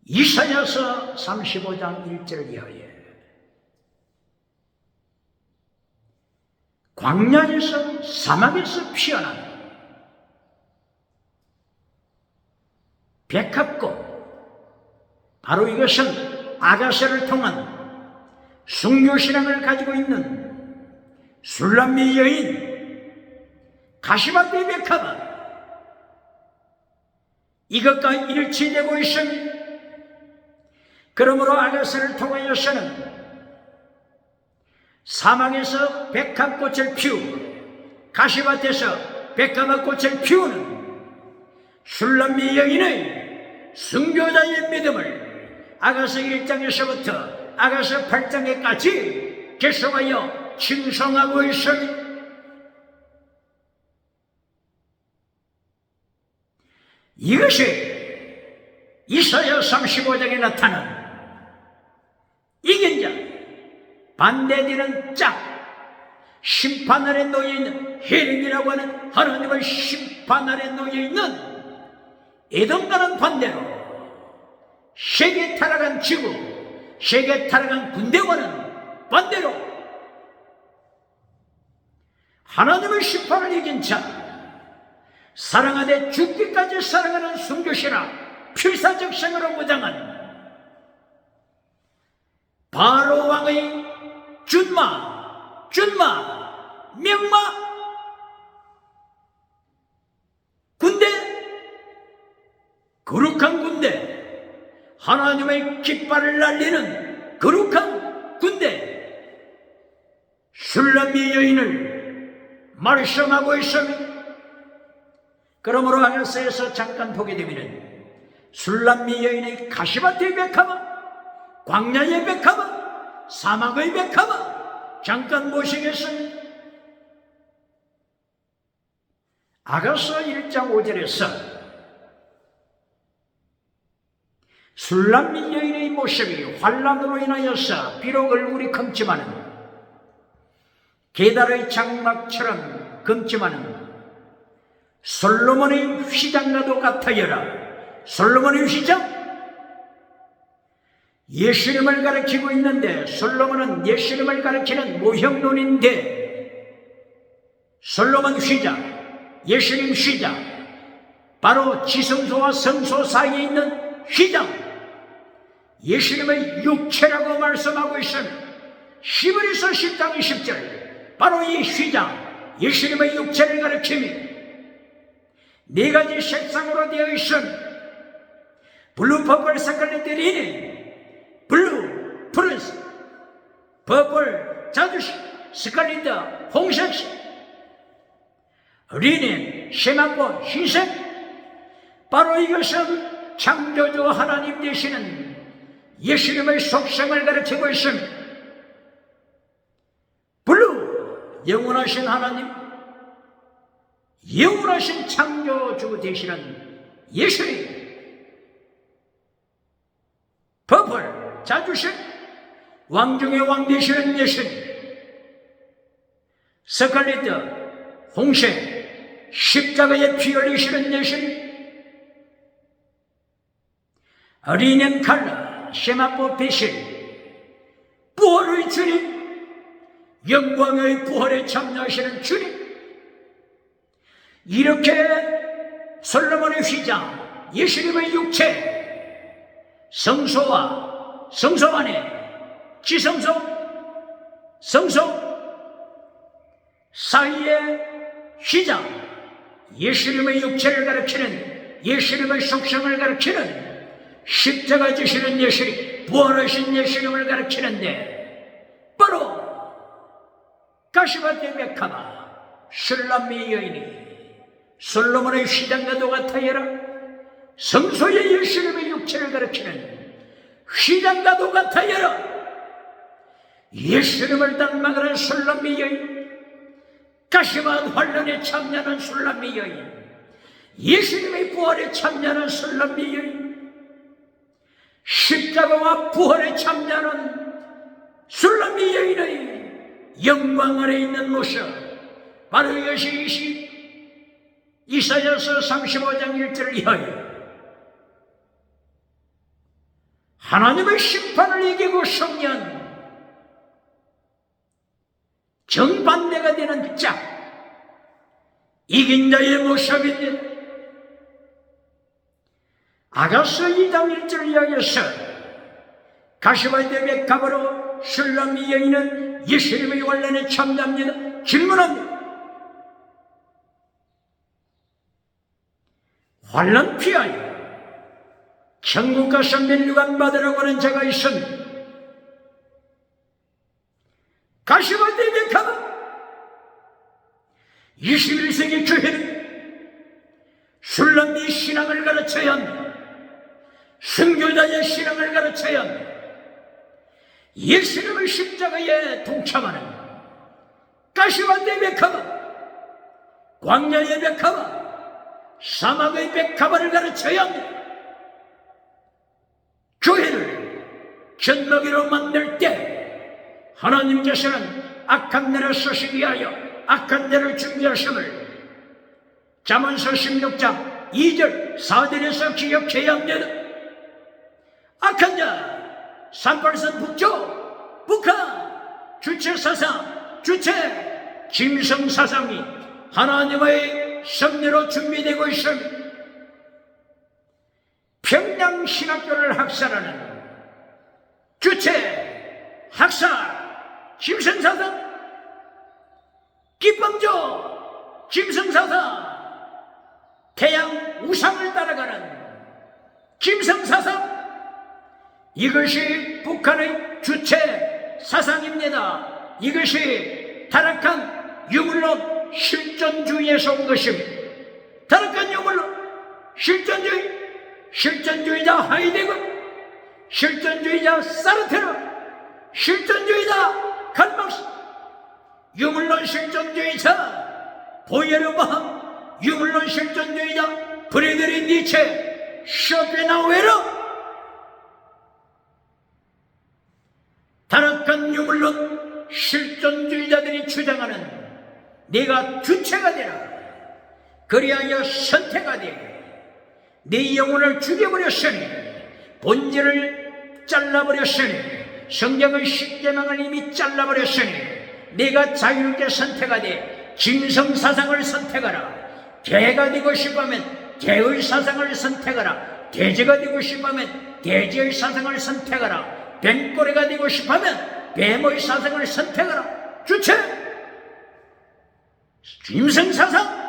이사야서 35장 1절 이하에 광야에서 사막에서 피어난 백합꽃 바로 이것은 아가새를 통한 순교신앙을 가지고 있는 술람미 여인 가시바테 백합아 이것과 일치되고 있으니 그러므로 아가새를 통하여서는 사막에서 백합꽃을 피우고 가시밭에서 백합꽃을 피우는 술람미 여인의 순교자의 믿음을 아가서 1장에서부터 아가서 8장에까지 계속하여 칭송하고 있으니 이것이 이사야 35장에 나타난 이긴 자, 반대되는 짝, 심판 아래 놓여있는 헬린이라고 하는 하나님의 심판 아래 놓여있는 에돔과는 반대로 세계 타락한 지구, 세계 타락한 군대와는 반대로 하나님의 심판을 이긴 자, 사랑하되 죽기까지 사랑하는 순교시라 필사적 생으로 무장한 바로 왕의 준마, 명마 군대, 거룩한 군대, 하나님의 깃발을 날리는 거룩한 군대, 술람미 여인을 말씀하고 있습니다. 그러므로 아가서에서 잠깐 보게 되면 술람미 여인의 가시밭의 백합화, 광야의 백합화, 사막의 백합화 잠깐 보시겠습니다. 아가서 1장 5절에서 술람미 여인의 모습이 환난으로 인하여서 비록 얼굴이 검지만은 게달의 장막처럼 검지만은 솔로몬의 휘장과도 같아여라. 솔로몬의 휘장? 예수님을 가리키고 있는데 솔로몬은 예수님을 가리키는 모형론인데 솔로몬 휘장, 예수님 휘장, 바로 지성소와 성소 사이에 있는 휘장, 예수님의 육체라고 말씀하고 있습니다. 히브리서 10장 20절, 바로 이 휘장, 예수님의 육체를 가리킵니다. 네 가지 색상으로 되어 있습니다. 블루, 퍼플, 스칼렛, 리넨, 블루, 푸른색, 퍼플, 자주색, 스칼렛, 홍색색, 리넨, 세마포, 흰색. 바로 이것은 창조주 하나님 되시는 예수님의 속성을 가르치고 있습니다. 블루, 영원하신 하나님, 영원하신 창조주 되시는 예수님. 퍼플, 자주색, 왕중의 왕 되시는 예수님. 스칼렛, 홍색, 십자가에 피 흘리시는 예수님. 리넨 칼라, 세마포 빛을, 부활의 주님, 영광의 부활에 참여하시는 주님. 이렇게 솔로몬의 휘장, 예수님의 육체, 성소와 성소 안에 지성소, 성소 사이의 휘장, 예수님의 육체를 가르치는, 예수님의 속성을 가르치는 십자가 지시는 예수님, 부활하신 예수님을 가르치는데 바로 가시밭의 백합화, 술람미 여인이 솔로몬의 휘장과도 같아여라. 성소의 예수님의 육체를 가르치는 휘장과도 같아여라. 예수님을 닮아가는 술람미 여인, 가시밭 환란에 참여하는 술람미 여인, 예수님의 부활에 참여하는 술람미 여인, 십자가와 부활에 참여하는 술람미 여인의 영광 아래 있는 모습, 바로 이것이 이사야서 35장 1절을 이하여 하나님의 심판을 이기고 승리한 정반대가 되는 자, 이긴 자의 모습입니다. 아가서 2장 1절 이하여서 가시밭의 백합으로 술람미 여인은 예수님의 환란에 참여합니다. 질문합니다. 환란 피하여 천국 가서 면류관 받으라고 하는 자가 있습니다. 가시밭의 백합은 21세기 교회는 술람미 신앙을 가르쳐야 합니다. 순교자의 신앙을 가르쳐야 합니다. 예수님의 십자가에 동참하는 가시밭의 백합은, 광야의 백합은, 사막의 백합화를 가르쳐야 합니다. 교회를 젖먹이로 만들 때 하나님께서는 악한 데를 쏘시기 위하여 악한 데를 준비하심을 잠언서 16장 2절 4절에서 기억해야 합니다. 악한 자, 38선 북쪽, 북한, 주체사상, 주체 짐승사상이 하나님의 섭리로 준비되고 있습니다. 평양신학교를 학살하는 주체 학살 짐승사상, 기범조 짐승사상, 태양 우상을 따라가는 짐승사상, 이것이 북한의 주체 사상입니다. 이것이 타락한 유물론 실존주의에서 온 것입니다. 타락한 유물론 실존주의자 하이데거, 실존주의자 사르테르, 실존주의자 칼막스, 유물론 실존주의자 보예르바함, 유물론 실존주의자 프리드리 니체, 쇼펜하우에르. 타락한 유물론 실존주의자들이 주장하는 네가 주체가 되라, 그리하여 선택가 되게, 네 영혼을 죽여버렸으니, 본질을 잘라버렸으니, 성경의 십계명을 이미 잘라버렸으니 네가 자유롭게 선택하되 짐승사상을 선택하라. 개가 되고 싶으면 개의 사상을 선택하라. 돼지가 되고 싶으면 돼지의 사상을 선택하라. 뱀꼬리가 되고 싶으면 뱀의 사상을 선택하라. 주체 짐승사상,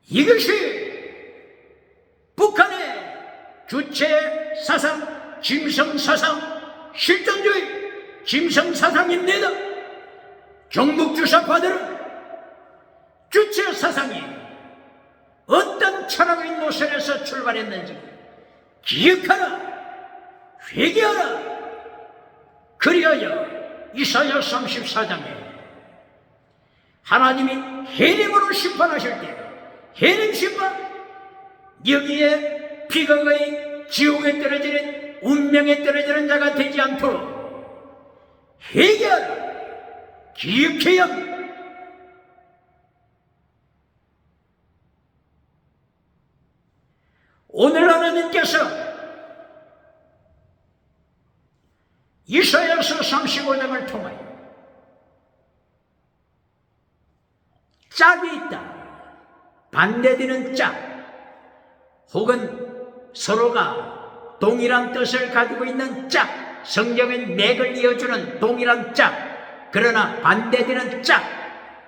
이것이 북한의 주체사상, 짐승사상, 실존주의 짐승사상입니다. 종북주사파들은 주체사상이 어떤 철학의 노선에서 출발했는지 기억하라, 회개하라. 그리하여 이사야 34장에 하나님이 해림으로 심판하실 때, 해림 심판, 여기에 비극의 지옥에 떨어지는, 운명에 떨어지는 자가 되지 않도록 회개하라, 기억해야 합니다. 오늘 하나님께서 이사야서 35장을 통하여 짝이 있다, 반대되는 짝, 혹은 서로가 동일한 뜻을 가지고 있는 짝, 성경의 맥을 이어주는 동일한 짝, 그러나 반대되는 짝.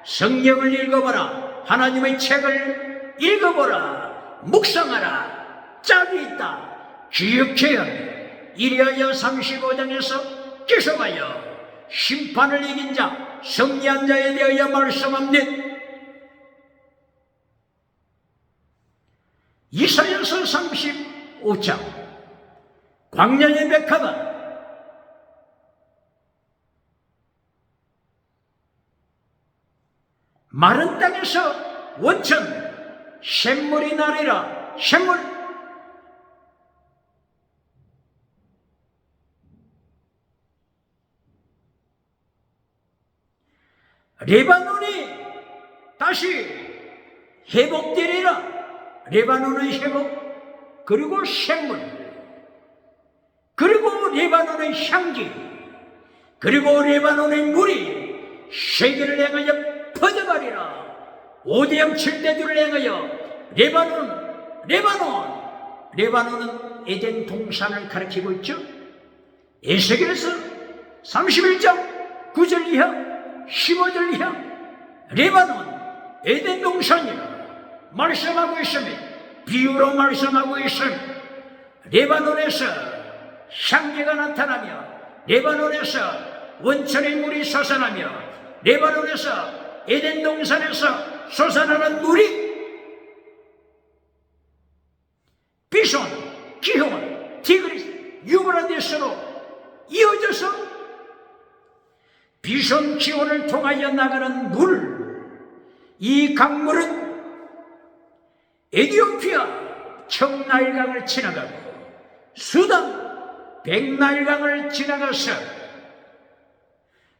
성경을 읽어보라, 하나님의 책을 읽어보라, 묵상하라. 짝이 있다, 기억해야 합니다. 이리하여 35장에서 계속하여 심판을 이긴 자, 승리한 자에 대하여 말씀합니다. 이사야서 35장, 광야의 백합아, 마른 땅에서 원천 샘물이 나리라. 샘물, 레바논이 다시 회복되리라. 레바논의 회복, 그리고 샘물, 그리고 레바논의 향기, 그리고 레바논의 물이 세계를 향하여 퍼져가리라. 5대양 7대들을 향하여 레바논은 에덴 동산을 가리키고 있죠. 에스겔서 31장 9절 이하 15절 이하 레바논 에덴 동산이라 말씀하고 있습니다. 비유로 말씀하고 있습니다. 레바논에서 향기가 나타나며, 레바논에서 원천의 물이 솟아나며, 레바논에서 에덴 동산에서 솟아나는 물이 비손, 기혼, 티그리스, 유브라데스로 이어져서 비손, 기혼을 통하여 나가는 물, 이 강물은 에티오피아 청나일강을 지나가고 수단 백나일강을 지나가서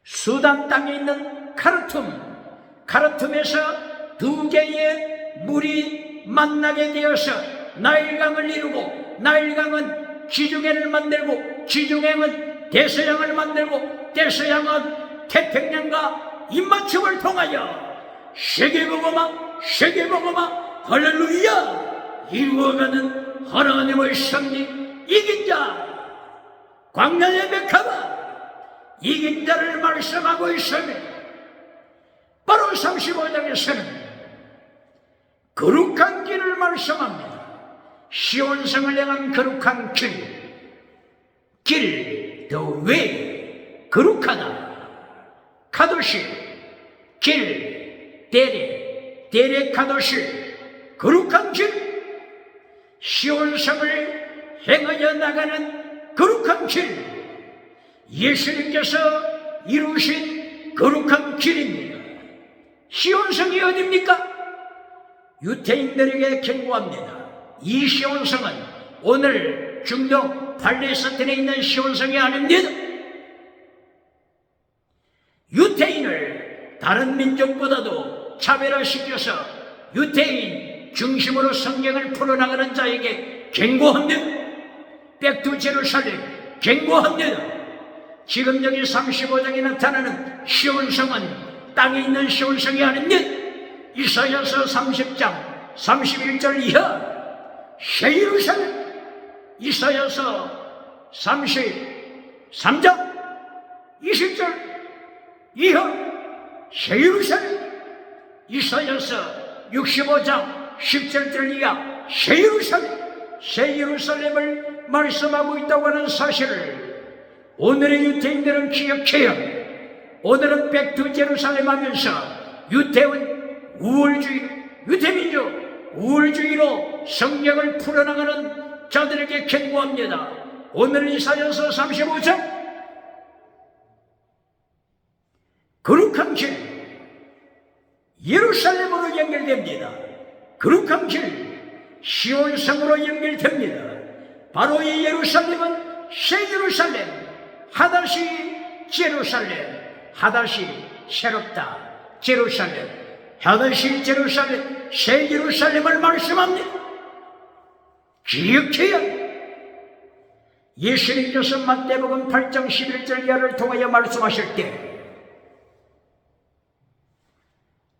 수단 땅에 있는 카르툼에서 두 개의 물이 만나게 되어서 나일강을 이루고, 나일강은 지중해를 만들고, 지중해는 대서양을 만들고 대서양은 태평양과 입맞춤을 통하여 세계복음화 할렐루야 이루어가는 하나님의 승리 이긴 자 광야의 백합화 이긴 자를 말씀하고 있으며 바로 35장에서는 거룩한 길을 말씀합니다. 시온성을 향한 거룩한 길, the way, 거룩하다. 카도시, 길, 데레 카도시, 거룩한 길. 시온성을 행하여 나가는 거룩한 길. 예수님께서 이루신 거룩한 길입니다. 시온성이 어디입니까? 유태인들에게 경고합니다. 이 시온성은 오늘 중동 팔레스타인에 있는 시온성이 아닙니다. 유태인을 다른 민족보다도 차별화시켜서 유태인 중심으로 성경을 풀어나가는 자에게 경고합니다. 백두 제루살렘 경고합니다. 지금 여기 35장에 나타나는 시온성은 땅에 있는 시온성이 아닙니다. 이사야서 30장 31절 이하 새 예루살렘, 이사야서 33장 20절 이하 새 예루살렘, 이사야서 65장 10절 이하 새 예루살렘을 말씀하고 있다고 하는 사실을 오늘의 유태인들은 기억해요. 오늘은 백투 제루살렘 하면서 유태인 우월주의, 유태민족 우월주의로 성경을 풀어나가는 자들에게 경고합니다. 오늘 이사야서 35장 거룩한 길, 예루살렘으로 연결됩니다. 거룩한 길, 시온성으로 연결됩니다. 바로 이 예루살렘은 새 예루살렘, 하다시 제루살렘, 하다시 새롭다 제루살렘, 하다시 제루살렘, 새 예루살렘을 말씀합니다. 기억해야 예수님께서 마태복음 8장 11절 이하를 통하여 말씀하실 때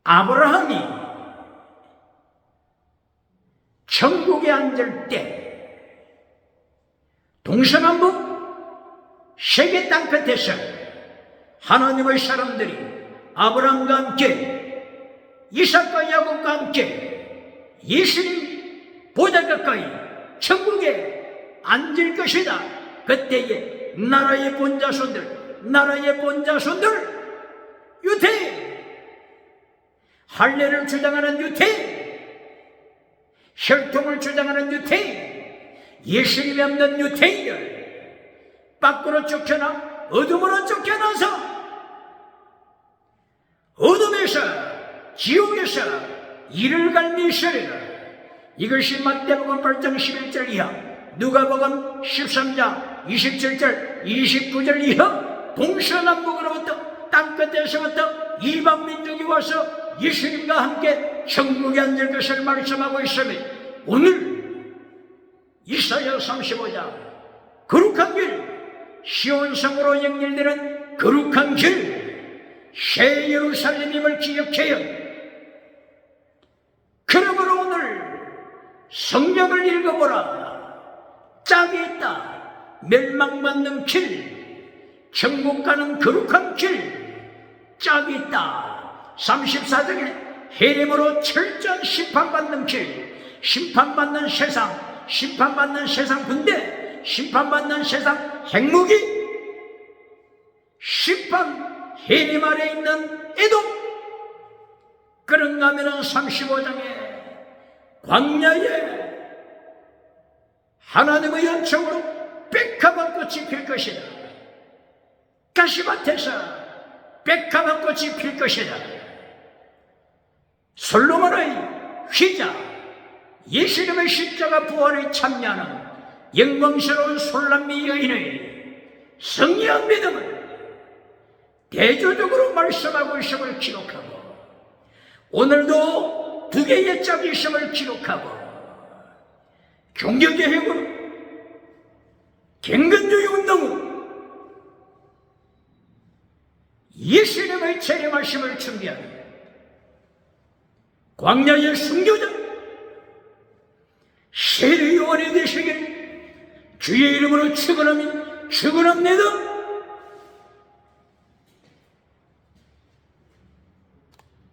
아브라함이 천국에 앉을 때 동서남북 세계 땅끝에서 하나님의 사람들이 아브라함과 함께 이삭과 야곱과 함께 예수님 보다 가까이 천국에 앉을 것이다. 그때에 나라의 본자손들 유태인, 할례를 주장하는 유태인, 혈통을 주장하는 유태인, 예수님이 없는 유태인들 밖으로 쫓겨나 어둠으로 쫓겨나서 어둠에서 지옥에서 이를 갈미시리라. 이것이 마태복음 8장 11절 이하, 누가복음 13장 27절 29절 이하, 동서남북으로부터 땅끝에서부터 이방 민족이 와서 예수님과 함께 천국에 앉을 것을 말씀하고 있으며 오늘 이사야 35장 거룩한 길, 시온성으로 연결되는 거룩한 길, 새 예루살렘임을 기억해요. 그러므로 오늘 성경을 읽어보라. 짝이 있다. 멸망받는 길, 천국 가는 거룩한 길, 짝이 있다. 34장에 해림으로 철저한 심판받는 길, 심판받는 세상 군대, 심판받는 세상 핵무기, 심판 해림 아래 있는 에돔. 그런가 하면 35장에 광야에 하나님의 연청으로 백합한 꽃이 필 것이다. 가시밭에서 백합한 꽃이 필 것이다. 솔로몬의 휘자, 예수님의 십자가 부활에 참여하는 영광스러운 솔람미 여인의 성령 믿음을 대조적으로 말씀하고 있음을 기록하고, 오늘도 두 개의 짝이 있음을 기록하고, 종교개혁으로, 갱근주의 운동으로 예수님의 재림하심을 준비하며 광야의 순교자 세례 요한이 되시길 주의 이름으로 축원합니다.